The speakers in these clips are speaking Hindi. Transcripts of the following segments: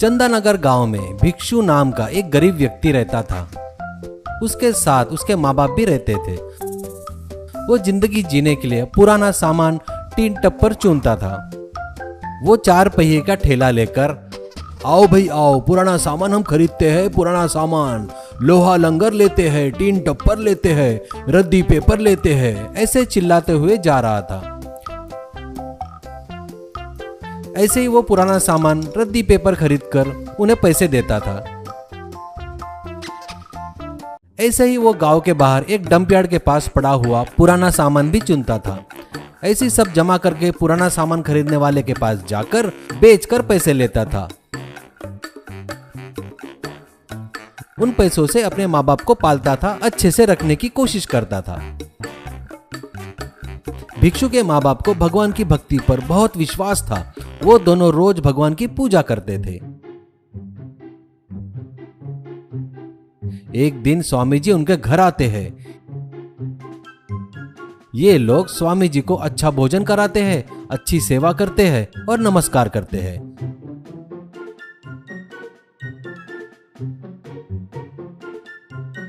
चंदानगर गांव में भिक्षु नाम का एक गरीब व्यक्ति रहता था। उसके साथ उसके माँ बाप भी रहते थे। वो जिंदगी जीने के लिए पुराना सामान टीन टप्पर चुनता था। वो 4 पहिए का ठेला लेकर, आओ भाई आओ, पुराना सामान हम खरीदते हैं, पुराना सामान, लोहा लंगर लेते हैं, टीन टप्पर लेते हैं, रद्दी पेपर लेते हैं, ऐसे चिल्लाते हुए जा रहा था। ऐसे ही वो पुराना सामान, रद्दी पेपर खरीदकर उन्हें पैसे देता था। ऐसे ही वो गांव के बाहर एक डंपयार्ड के पास पड़ा हुआ पुराना सामान भी चुनता था। ऐसे ही सब जमा करके पुराना सामान खरीदने वाले के पास जाकर बेचकर पैसे लेता था। उन पैसों से अपने माँ बाप को पालता था, अच्छे से रखने की कोशिश करता था। भिक्षु के माँ बाप को भगवान की भक्ति पर बहुत विश्वास था। वो दोनों रोज भगवान की पूजा करते थे। एक दिन स्वामी जी उनके घर आते हैं। ये लोग स्वामी जी को अच्छा भोजन कराते हैं, अच्छी सेवा करते हैं और नमस्कार करते हैं।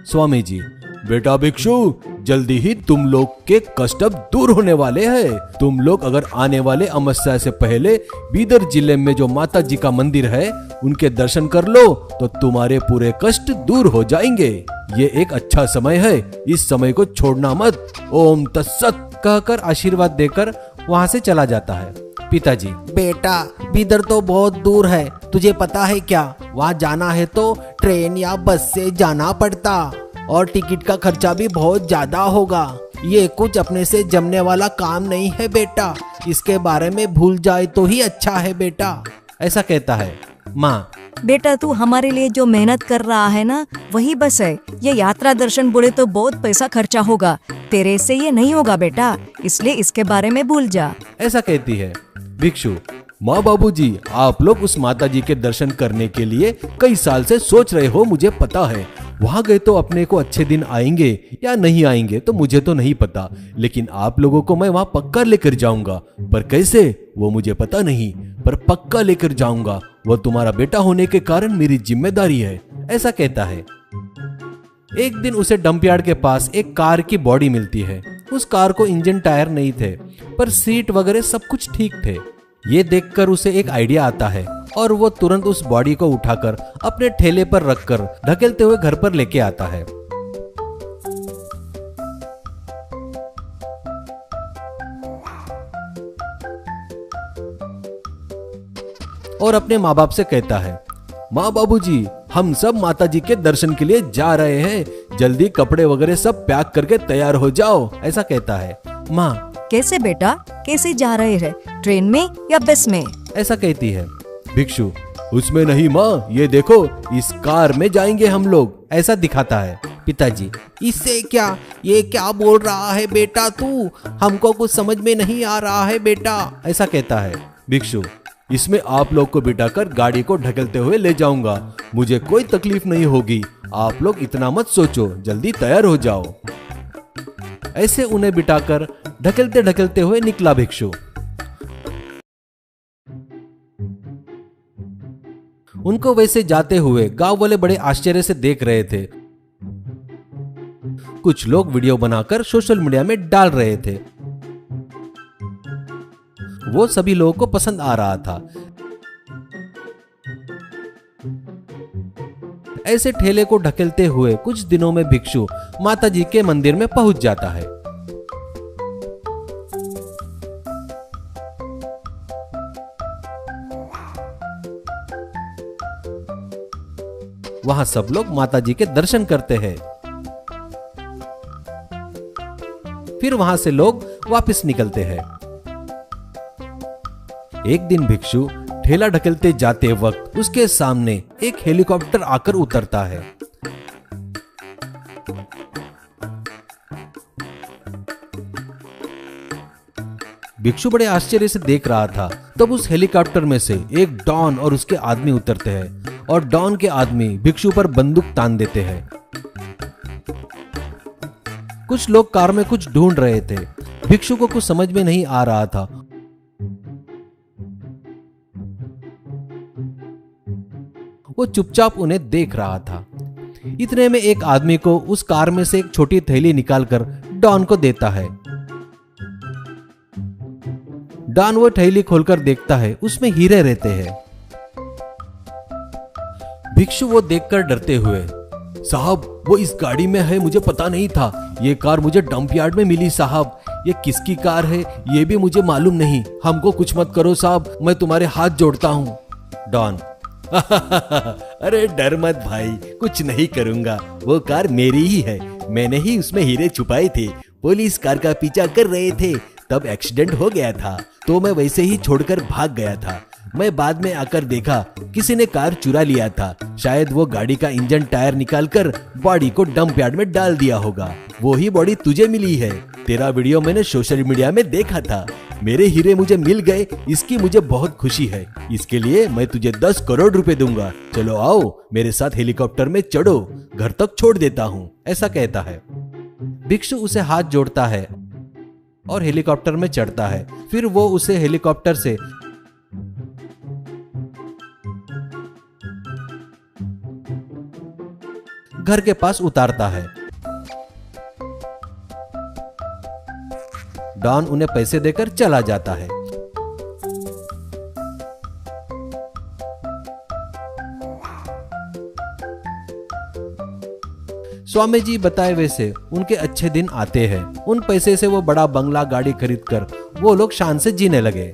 स्वामी जी, बेटा भिक्षु, जल्दी ही तुम लोग के कष्ट अब दूर होने वाले हैं। तुम लोग अगर आने वाले अमावस्या से पहले बीदर जिले में जो माता जी का मंदिर है उनके दर्शन कर लो तो तुम्हारे पूरे कष्ट दूर हो जाएंगे। ये एक अच्छा समय है, इस समय को छोड़ना मत। ओम तत्सत कहकर आशीर्वाद देकर वहाँ से चला जाता है। पिताजी, बेटा बीदर तो बहुत दूर है, तुझे पता है क्या? वहाँ जाना है तो ट्रेन या बस से जाना पड़ता और टिकट का खर्चा भी बहुत ज्यादा होगा। ये कुछ अपने से जमने वाला काम नहीं है बेटा, इसके बारे में भूल जाए तो ही अच्छा है बेटा। ऐसा कहता है। माँ, बेटा तू हमारे लिए जो मेहनत कर रहा है ना वही बस है। ये यात्रा दर्शन बोले तो बहुत पैसा खर्चा होगा, तेरे से ये नहीं होगा बेटा, इसलिए इसके बारे में भूल जा। ऐसा कहती है। भिक्षु, माँ बाबूजी, आप लोग उस माता जी के दर्शन करने के लिए कई साल से सोच रहे हो, मुझे पता है। वहाँ गए तो अपने को अच्छे दिन आएंगे या नहीं आएंगे तो मुझे तो नहीं पता, लेकिन आप लोगों को मैं वहाँ पक्का लेकर जाऊंगा। पर कैसे वो मुझे पता नहीं, पर पक्का लेकर जाऊंगा। वो तुम्हारा बेटा होने के कारण मेरी जिम्मेदारी है। ऐसा कहता है। एक दिन उसे डंपयार्ड के पास एक कार की बॉडी मिलती है। उस कार को इंजन टायर नहीं थे, पर सीट वगैरह सब कुछ ठीक थे। ये देखकर उसे एक आइडिया आता है और वो तुरंत उस बॉडी को उठाकर अपने ठेले पर रखकर ढकेलते हुए घर पर लेके आता है। और अपने माँ बाप से कहता है, माँ बाबूजी, हम सब माता जी के दर्शन के लिए जा रहे हैं, जल्दी कपड़े वगैरह सब पैक करके तैयार हो जाओ। ऐसा कहता है। माँ, कैसे बेटा, कैसे जा रहे हैं, ट्रेन में या बस में? ऐसा कहती है। भिक्षु, उसमें नहीं माँ, ये देखो इस कार में जाएंगे हम लोग। ऐसा दिखाता है। पिताजी, इससे क्या? ये क्या बोल रहा है बेटा तू? हमको कुछ समझ में नहीं आ रहा है बेटा। ऐसा कहता है। भिक्षु, इसमें आप लोग को बिठाकर गाड़ी को ढकेलते हुए ले जाऊंगा, मुझे कोई तकलीफ नहीं होगी। आप लोग इतना मत सोचो, जल्दी तैयार हो जाओ। ऐसे उन्हें बिठाकर ढकेलते ढकेलते हुए निकला भिक्षु। उनको वैसे जाते हुए गांव वाले बड़े आश्चर्य से देख रहे थे। कुछ लोग वीडियो बनाकर सोशल मीडिया में डाल रहे थे। वो सभी लोगों को पसंद आ रहा था। ऐसे ठेले को ढकेलते हुए कुछ दिनों में भिक्षु माता जी के मंदिर में पहुंच जाता है। वहां सब लोग माता जी के दर्शन करते हैं। फिर वहां से लोग वापस निकलते हैं। एक दिन भिक्षु ठेला ढकेलते जाते वक्त उसके सामने एक हेलीकॉप्टर आकर उतरता है। भिक्षु बड़े आश्चर्य से देख रहा था। तब उस हेलीकॉप्टर में से एक डॉन और उसके आदमी उतरते हैं और डॉन के आदमी भिक्षु पर बंदूक तान देते हैं। कुछ लोग कार में कुछ ढूंढ रहे थे। भिक्षु को कुछ समझ में नहीं आ रहा था। वो चुपचाप उन्हें देख रहा था। इतने में एक आदमी को उस कार में से एक छोटी थैली निकालकर डॉन को देता है। डॉन वो थैली खोलकर देखता है, उसमें हीरे रहते हैं। भिक्षु वो देखकर डरते हुए, साहब वो इस गाड़ी में है, मुझे पता नहीं था। ये कार मुझे डंप यार्ड में मिली साहब। ये किसकी कार है ये भी मुझे मालूम नहीं। हमको कुछ मत करो साहब, मैं तुम्हारे हाथ जोड़ता हूँ। डॉन अरे डर मत भाई, कुछ नहीं करूंगा। वो कार मेरी ही है, मैंने ही उसमें हीरे छुपाए थे। पुलिस कार का पीछा कर रहे थे, तब एक्सीडेंट हो गया था, तो मैं वैसे ही छोड़कर भाग गया था। मैं बाद में आकर देखा किसी ने कार चुरा लिया था। शायद वो गाड़ी का इंजन टायर निकालकर बॉडी को डंप यार्ड में डाल दिया होगा। वो ही बॉडी तुझे मिली है। तेरा वीडियो मैंने सोशल मीडिया में देखा था। मेरे हीरे मुझे मिल गए, इसकी मुझे बहुत खुशी है। इसके लिए मैं तुझे 10 करोड़ रुपए दूंगा। चलो आओ मेरे साथ हेलीकॉप्टर में चढ़ो, घर तक छोड़ देता हूँ, ऐसा कहता है। भिक्षु उसे हाथ जोड़ता है और हेलीकॉप्टर में चढ़ता है। फिर वो उसे हेलीकॉप्टर से घर के पास उतारता है। डॉन उन्हें पैसे देकर चला जाता है। स्वामी जी बताए वैसे उनके अच्छे दिन आते हैं। उन पैसे से वो बड़ा बंगला गाड़ी खरीदकर वो लोग शान से जीने लगे।